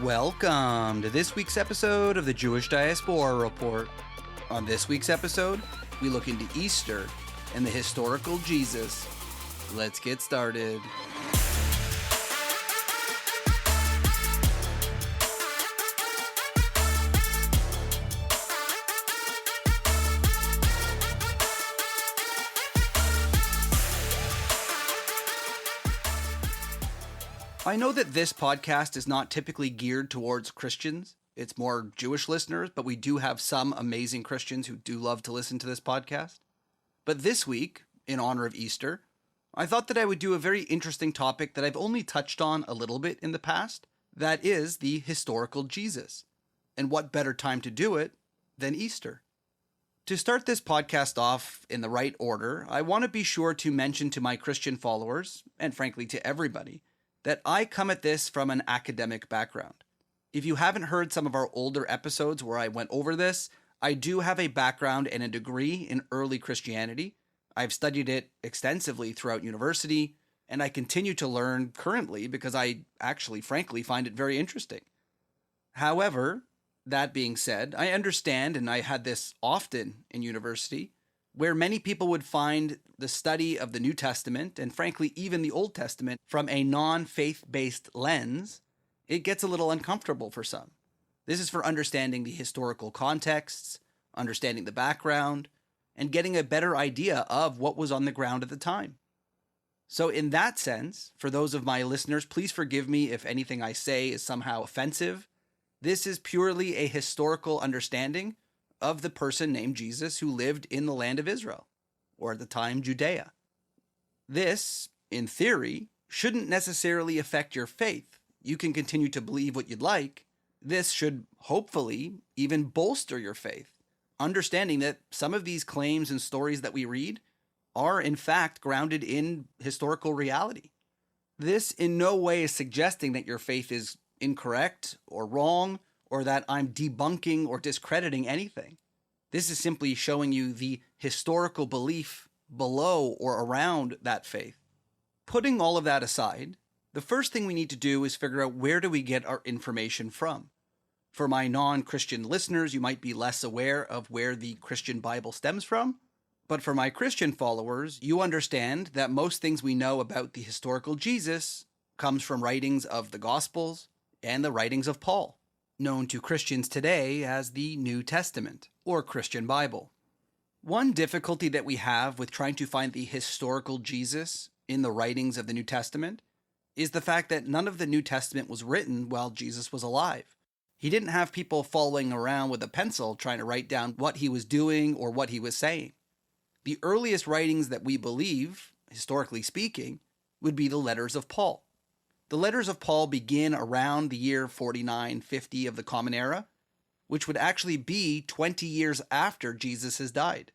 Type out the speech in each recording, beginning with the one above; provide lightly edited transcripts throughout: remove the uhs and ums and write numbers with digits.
Welcome to this week's episode of the Jewish Diaspora Report. On this week's episode, we look into Easter and the historical Jesus. Let's get started. I know that this podcast is not typically geared towards Christians. It's more Jewish listeners, but we do have some amazing Christians who do love to listen to this podcast. But this week, in honor of Easter, I thought that I would do a very interesting topic that I've only touched on a little bit in the past. That is the historical Jesus. And what better time to do it than Easter? To start this podcast off in the right order, I want to be sure to mention to my Christian followers, and frankly to everybody, that I come at this from an academic background. If you haven't heard some of our older episodes where I went over this, I do have a background and a degree in early Christianity. I've studied it extensively throughout university, and I continue to learn currently because I actually, frankly, find it very interesting. However, that being said, I understand, and I had this often in university, where many people would find the study of the New Testament, and frankly, even the Old Testament, from a non-faith-based lens, it gets a little uncomfortable for some. This is for understanding the historical contexts, understanding the background, and getting a better idea of what was on the ground at the time. So in that sense, for those of my listeners, please forgive me if anything I say is somehow offensive. This is purely a historical understanding of the person named Jesus who lived in the land of Israel, or at the time, Judea. This, in theory, shouldn't necessarily affect your faith. You can continue to believe what you'd like. This should, hopefully, even bolster your faith, understanding that some of these claims and stories that we read are, in fact, grounded in historical reality. This in no way is suggesting that your faith is incorrect or wrong, or that I'm debunking or discrediting anything. This is simply showing you the historical belief below or around that faith. Putting all of that aside, the first thing we need to do is figure out where do we get our information from. For my non-Christian listeners, you might be less aware of where the Christian Bible stems from. But for my Christian followers, you understand that most things we know about the historical Jesus comes from writings of the Gospels and the writings of Paul, known to Christians today as the New Testament, or Christian Bible. One difficulty that we have with trying to find the historical Jesus in the writings of the New Testament is the fact that none of the New Testament was written while Jesus was alive. He didn't have people following around with a pencil trying to write down what he was doing or what he was saying. The earliest writings that we believe, historically speaking, would be the letters of Paul. The letters of Paul begin around the year 49-50 of the Common Era, which would actually be 20 years after Jesus has died.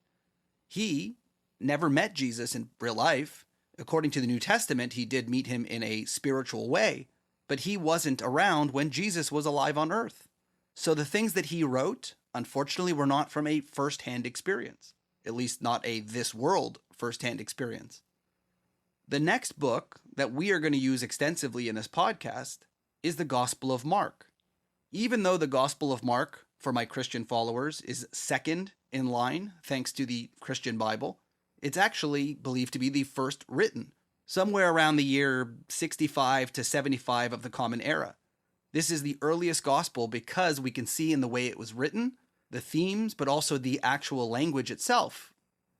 He never met Jesus in real life. According to the New Testament, he did meet him in a spiritual way, but he wasn't around when Jesus was alive on earth. So the things that he wrote, unfortunately, were not from a first-hand experience, at least not a this world first-hand experience. The next book that we are going to use extensively in this podcast is the Gospel of Mark. Even though the Gospel of Mark, for my Christian followers, is second in line thanks to the Christian Bible, it's actually believed to be the first written, somewhere around the year 65 to 75 of the Common Era. This is the earliest gospel because we can see in the way it was written, the themes, but also the actual language itself.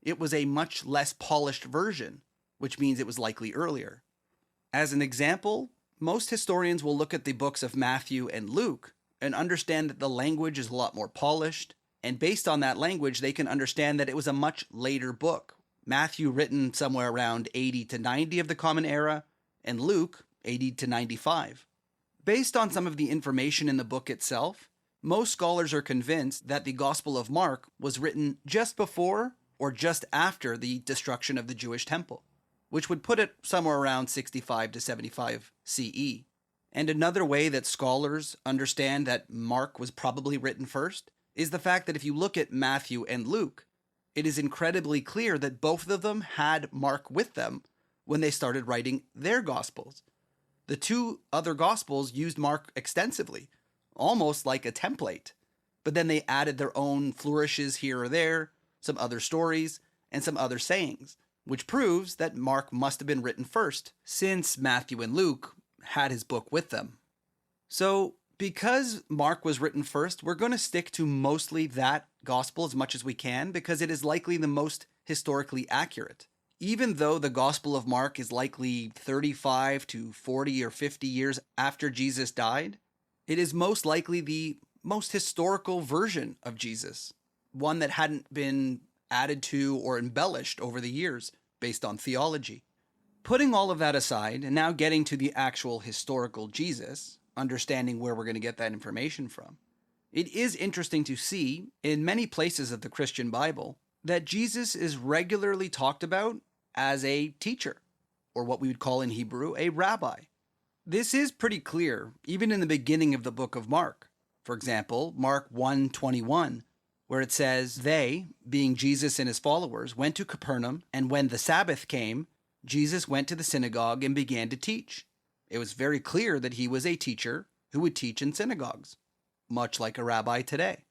It was a much less polished version, which means it was likely earlier. As an example, most historians will look at the books of Matthew and Luke and understand that the language is a lot more polished, and based on that language, they can understand that it was a much later book. Matthew written somewhere around 80 to 90 of the Common Era, and Luke 80 to 95. Based on some of the information in the book itself, most scholars are convinced that the Gospel of Mark was written just before or just after the destruction of the Jewish temple, which would put it somewhere around 65 to 75 CE. And another way that scholars understand that Mark was probably written first is the fact that if you look at Matthew and Luke, it is incredibly clear that both of them had Mark with them when they started writing their Gospels. The two other Gospels used Mark extensively, almost like a template. But then they added their own flourishes here or there, some other stories, and some other sayings, which proves that Mark must have been written first, since Matthew and Luke had his book with them. So, because Mark was written first, we're going to stick to mostly that gospel as much as we can, because it is likely the most historically accurate. Even though the Gospel of Mark is likely 35 to 40 or 50 years after Jesus died, it is most likely the most historical version of Jesus, one that hadn't been added to or embellished over the years based on theology. Putting all of that aside, and now getting to the actual historical Jesus, understanding where we're going to get that information from, it is interesting to see in many places of the Christian Bible that Jesus is regularly talked about as a teacher, or what we would call in Hebrew a rabbi. This is pretty clear even in the beginning of the book of Mark. For example, Mark 1:21, where it says, "They, being Jesus and his followers, went to Capernaum, and when the Sabbath came, Jesus went to the synagogue and began to teach." It was very clear that he was a teacher who would teach in synagogues, much like a rabbi today.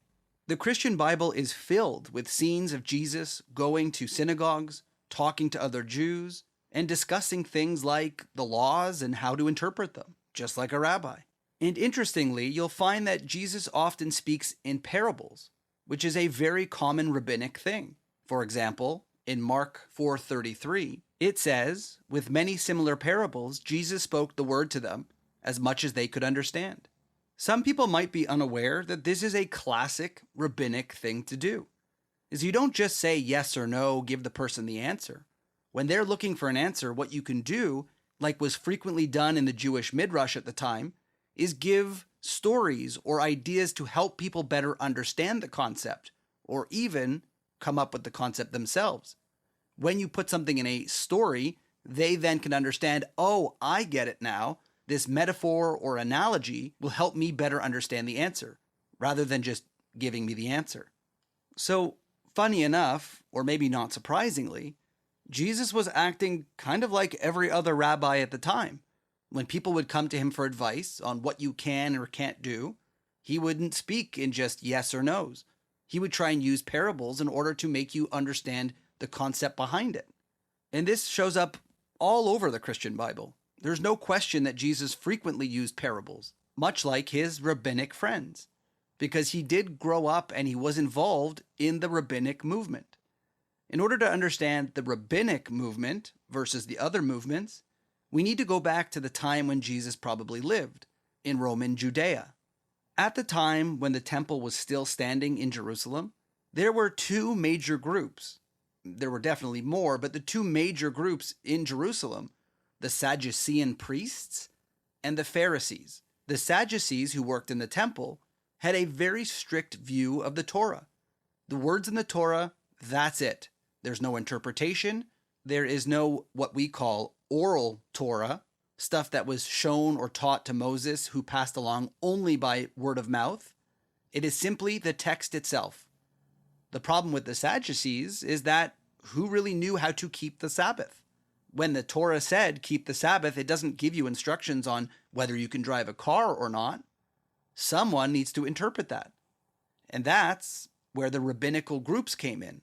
The Christian Bible is filled with scenes of Jesus going to synagogues, talking to other Jews, and discussing things like the laws and how to interpret them, just like a rabbi. And interestingly, you'll find that Jesus often speaks in parables, which is a very common rabbinic thing. For example, in Mark 4:33, it says, "With many similar parables, Jesus spoke the word to them as much as they could understand." Some people might be unaware that this is a classic rabbinic thing to do. Is you don't just say yes or no, give the person the answer. When they're looking for an answer, what you can do, like was frequently done in the Jewish Midrash at the time, is give stories or ideas to help people better understand the concept, or even come up with the concept themselves. When you put something in a story, they then can understand, oh, I get it now. This metaphor or analogy will help me better understand the answer, rather than just giving me the answer. So, funny enough, or maybe not surprisingly, Jesus was acting kind of like every other rabbi at the time. When people would come to him for advice on what you can or can't do, he wouldn't speak in just yes or no's. He would try and use parables in order to make you understand the concept behind it. And this shows up all over the Christian Bible. There's no question that Jesus frequently used parables, much like his rabbinic friends, because he did grow up and he was involved in the rabbinic movement. In order to understand the rabbinic movement versus the other movements, we need to go back to the time when Jesus probably lived, in Roman Judea. At the time when the temple was still standing in Jerusalem, there were two major groups. There were definitely more, but the two major groups in Jerusalem, the Sadducean priests and the Pharisees. The Sadducees, who worked in the temple, had a very strict view of the Torah. The words in the Torah, that's it. There's no interpretation. There is no what we call oral Torah, stuff that was shown or taught to Moses, who passed along only by word of mouth. It is simply the text itself. The problem with the Sadducees is that who really knew how to keep the Sabbath? When the Torah said keep the Sabbath, it doesn't give you instructions on whether you can drive a car or not. Someone needs to interpret that. And that's where the rabbinical groups came in.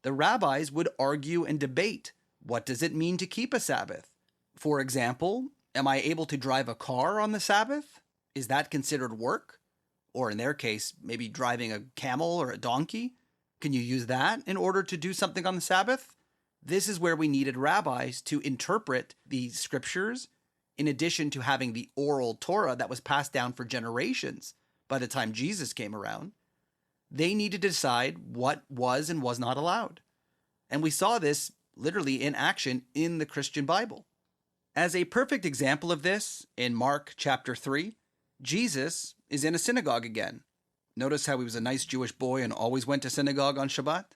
The rabbis would argue and debate, what does it mean to keep a Sabbath? For example, am I able to drive a car on the Sabbath? Is that considered work? Or in their case, maybe driving a camel or a donkey? Can you use that in order to do something on the Sabbath? This is where we needed rabbis to interpret the scriptures, in addition to having the oral Torah that was passed down for generations by the time Jesus came around. They needed to decide what was and was not allowed. And we saw this literally in action in the Christian Bible. As a perfect example of this, in Mark chapter 3, Jesus is in a synagogue again. Notice how he was a nice Jewish boy and always went to synagogue on Shabbat?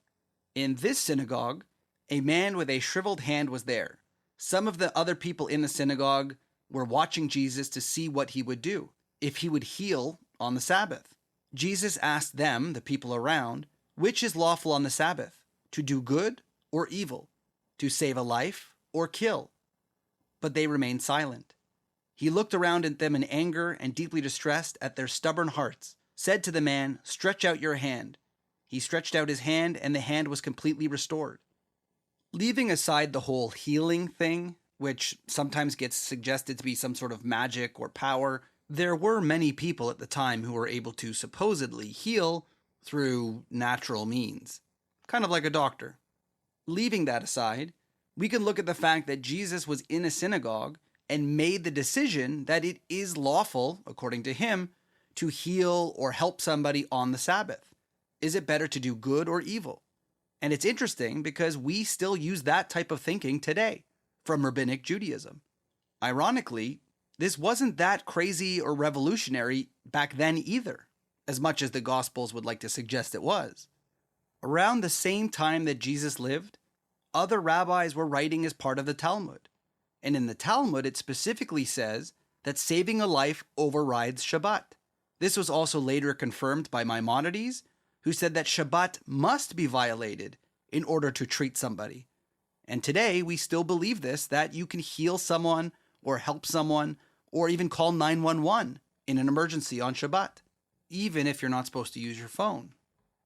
In this synagogue, a man with a shriveled hand was there. Some of the other people in the synagogue were watching Jesus to see what he would do, if he would heal on the Sabbath. Jesus asked them, the people around, which is lawful on the Sabbath, to do good or evil, to save a life or kill? But they remained silent. He looked around at them in anger and deeply distressed at their stubborn hearts, said to the man, "Stretch out your hand." He stretched out his hand, and the hand was completely restored. Leaving aside the whole healing thing, which sometimes gets suggested to be some sort of magic or power, there were many people at the time who were able to supposedly heal through natural means, kind of like a doctor. Leaving that aside, we can look at the fact that Jesus was in a synagogue and made the decision that it is lawful, according to him, to heal or help somebody on the Sabbath. Is it better to do good or evil? And it's interesting because we still use that type of thinking today from Rabbinic Judaism. Ironically, this wasn't that crazy or revolutionary back then either, as much as the Gospels would like to suggest it was. Around the same time that Jesus lived, other rabbis were writing as part of the Talmud. And in the Talmud, it specifically says that saving a life overrides Shabbat. This was also later confirmed by Maimonides, who said that Shabbat must be violated in order to treat somebody. And today, we still believe this, that you can heal someone or help someone or even call 911 in an emergency on Shabbat, even if you're not supposed to use your phone.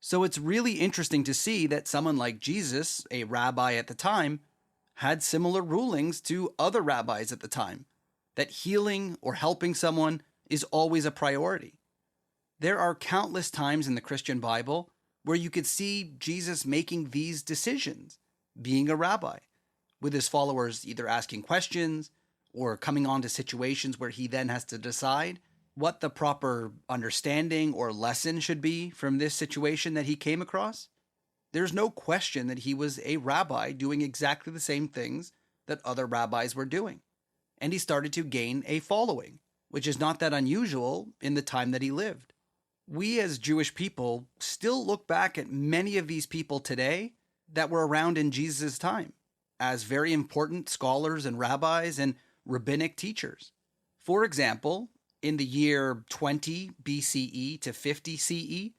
So it's really interesting to see that someone like Jesus, a rabbi at the time, had similar rulings to other rabbis at the time, that healing or helping someone is always a priority. There are countless times in the Christian Bible where you could see Jesus making these decisions, being a rabbi, with his followers either asking questions or coming on to situations where he then has to decide what the proper understanding or lesson should be from this situation that he came across. There's no question that he was a rabbi doing exactly the same things that other rabbis were doing. And he started to gain a following, which is not that unusual in the time that he lived. We as Jewish people still look back at many of these people today that were around in Jesus' time as very important scholars and rabbis and rabbinic teachers. For example, in the year 20 BCE to 50 CE,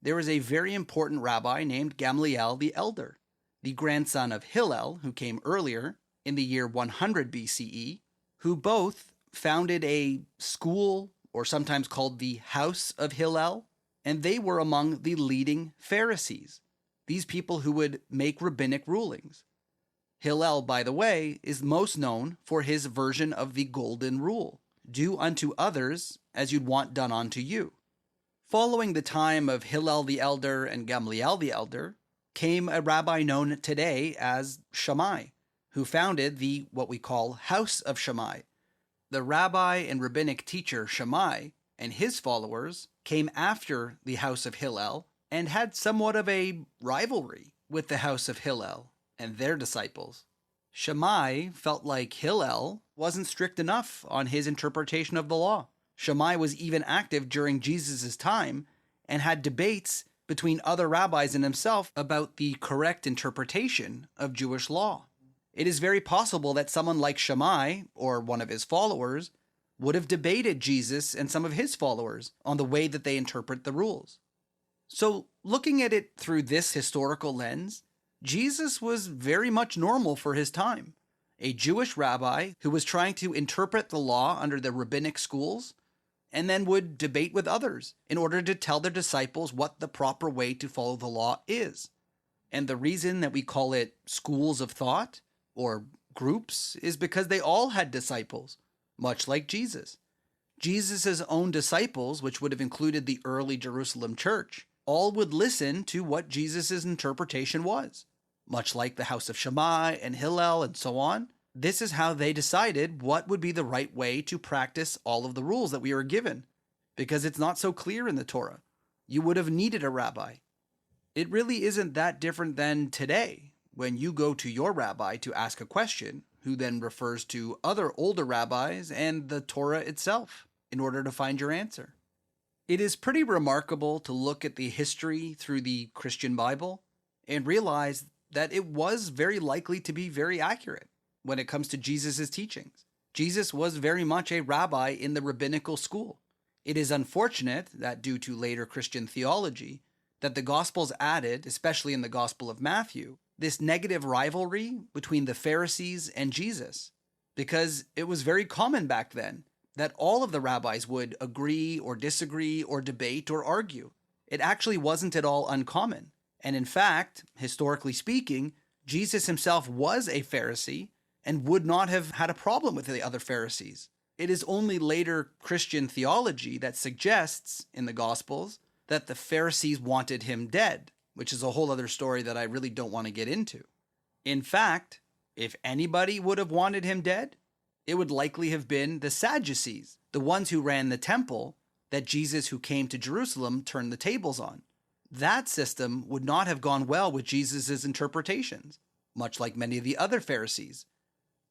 there was a very important rabbi named Gamliel the Elder, the grandson of Hillel, who came earlier in the year 100 BCE, who both founded a school, or sometimes called the House of Hillel, and they were among the leading Pharisees, these people who would make rabbinic rulings. Hillel, by the way, is most known for his version of the Golden Rule, do unto others as you'd want done unto you. Following the time of Hillel the Elder and Gamliel the Elder came a rabbi known today as Shammai, who founded the what we call House of Shammai. The rabbi and rabbinic teacher Shammai and his followers came after the House of Hillel and had somewhat of a rivalry with the House of Hillel and their disciples. Shammai felt like Hillel wasn't strict enough on his interpretation of the law. Shammai was even active during Jesus' time and had debates between other rabbis and himself about the correct interpretation of Jewish law. It is very possible that someone like Shammai, or one of his followers, would have debated Jesus and some of his followers on the way that they interpret the rules. So, looking at it through this historical lens, Jesus was very much normal for his time. A Jewish rabbi who was trying to interpret the law under the rabbinic schools and then would debate with others in order to tell their disciples what the proper way to follow the law is. And the reason that we call it schools of thought or groups is because they all had disciples, much like Jesus. Jesus' own disciples, which would have included the early Jerusalem church, all would listen to what Jesus' interpretation was. Much like the House of Shammai and Hillel and so on, this is how they decided what would be the right way to practice all of the rules that we were given, because it's not so clear in the Torah. You would have needed a rabbi. It really isn't that different than today, when you go to your rabbi to ask a question, who then refers to other older rabbis and the Torah itself in order to find your answer. It is pretty remarkable to look at the history through the Christian Bible and realize that it was very likely to be very accurate when it comes to Jesus' teachings. Jesus was very much a rabbi in the rabbinical school. It is unfortunate that due to later Christian theology, that the Gospels added, especially in the Gospel of Matthew, this negative rivalry between the Pharisees and Jesus, because it was very common back then that all of the rabbis would agree or disagree or debate or argue. It actually wasn't at all uncommon. And in fact, historically speaking, Jesus himself was a Pharisee and would not have had a problem with the other Pharisees. It is only later Christian theology that suggests in the Gospels that the Pharisees wanted him dead, which is a whole other story that I really don't want to get into. In fact, if anybody would have wanted him dead, it would likely have been the Sadducees, the ones who ran the temple that Jesus, who came to Jerusalem, turned the tables on. That system would not have gone well with Jesus' interpretations, much like many of the other Pharisees.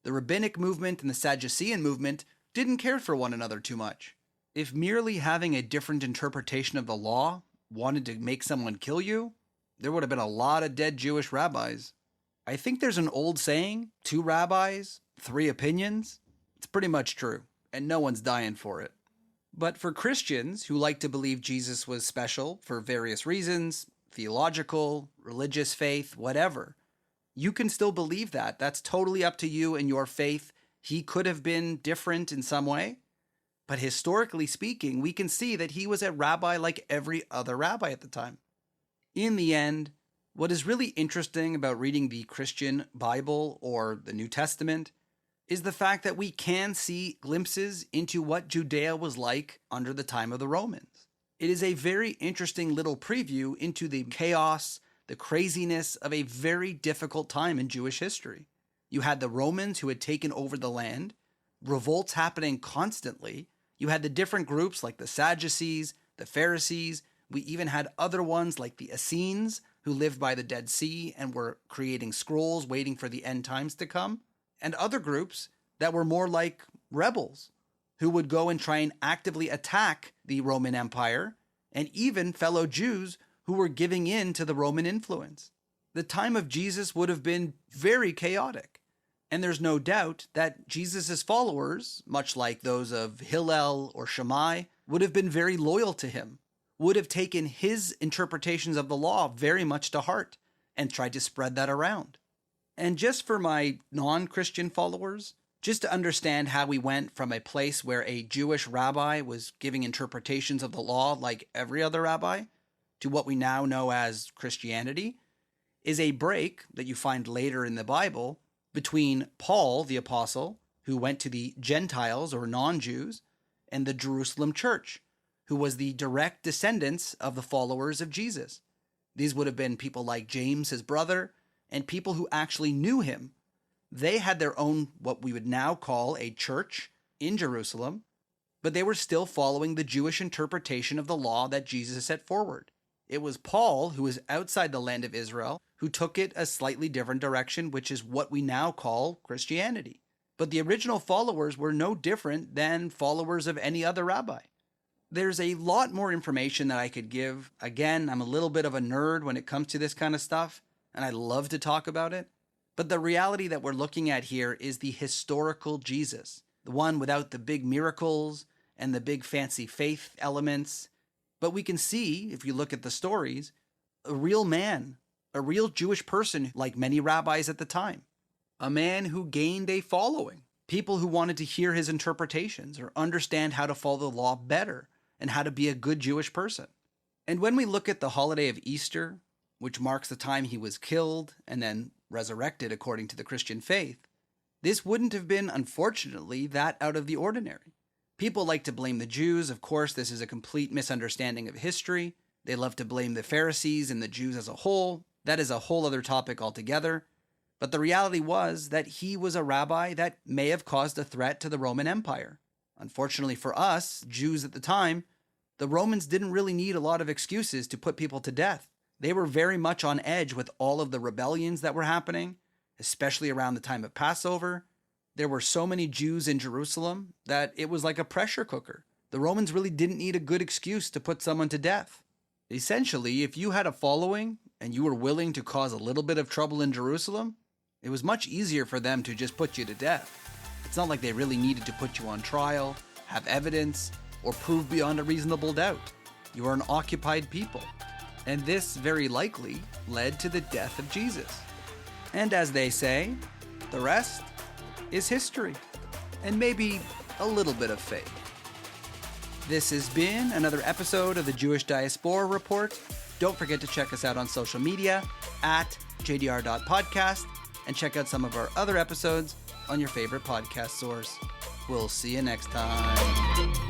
The rabbinic movement and the Sadducean movement didn't care for one another too much. If merely having a different interpretation of the law wanted to make someone kill you, there would have been a lot of dead Jewish rabbis. I think there's an old saying, 2 rabbis, 3 opinions. It's pretty much true, and no one's dying for it. But for Christians who like to believe Jesus was special for various reasons, theological, religious faith, whatever, you can still believe that. That's totally up to you and your faith. He could have been different in some way, but historically speaking, we can see that he was a rabbi like every other rabbi at the time. In the end, what is really interesting about reading the Christian Bible or the New Testament is the fact that we can see glimpses into what Judea was like under the time of the Romans. It is a very interesting little preview into the chaos, the craziness of a very difficult time in Jewish history. You had the Romans who had taken over the land, revolts happening constantly. You had the different groups like the Sadducees, the Pharisees. We even had other ones like the Essenes who lived by the Dead Sea and were creating scrolls waiting for the end times to come. And other groups that were more like rebels who would go and try and actively attack the Roman Empire, and even fellow Jews who were giving in to the Roman influence. The time of Jesus would have been very chaotic, and there's no doubt that Jesus' followers, much like those of Hillel or Shammai, would have been very loyal to him, would have taken his interpretations of the law very much to heart and tried to spread that around. And just for my non-Christian followers, just to understand how we went from a place where a Jewish rabbi was giving interpretations of the law like every other rabbi to what we now know as Christianity, is a break that you find later in the Bible between Paul, the apostle, who went to the Gentiles or non-Jews, and the Jerusalem church, who was the direct descendants of the followers of Jesus. These would have been people like James, his brother, and people who actually knew him. They had their own, what we would now call a church in Jerusalem, but they were still following the Jewish interpretation of the law that Jesus set forward. It was Paul, who was outside the land of Israel, who took it a slightly different direction, which is what we now call Christianity. But the original followers were no different than followers of any other rabbi. There's a lot more information that I could give. Again, I'm a little bit of a nerd when it comes to this kind of stuff, and I love to talk about it. But the reality that we're looking at here is the historical Jesus, the one without the big miracles and the big fancy faith elements. But we can see, if you look at the stories, a real man, a real Jewish person like many rabbis at the time, a man who gained a following, people who wanted to hear his interpretations or understand how to follow the law better and how to be a good Jewish person. And when we look at the holiday of Easter, which marks the time he was killed and then resurrected according to the Christian faith, this wouldn't have been, unfortunately, that out of the ordinary. People like to blame the Jews. Of course, this is a complete misunderstanding of history. They love to blame the Pharisees and the Jews as a whole. That is a whole other topic altogether. But the reality was that he was a rabbi that may have caused a threat to the Roman Empire. Unfortunately for us, Jews at the time, the Romans didn't really need a lot of excuses to put people to death. They were very much on edge with all of the rebellions that were happening, especially around the time of Passover. There were so many Jews in Jerusalem that it was like a pressure cooker. The Romans really didn't need a good excuse to put someone to death. Essentially, if you had a following and you were willing to cause a little bit of trouble in Jerusalem, it was much easier for them to just put you to death. It's not like they really needed to put you on trial, have evidence, or prove beyond a reasonable doubt. You are an occupied people. And this very likely led to the death of Jesus. And as they say, the rest is history, and maybe a little bit of faith. This has been another episode of the Jewish Diaspora Report. Don't forget to check us out on social media at jdr.podcast and check out some of our other episodes on your favorite podcast source. We'll see you next time.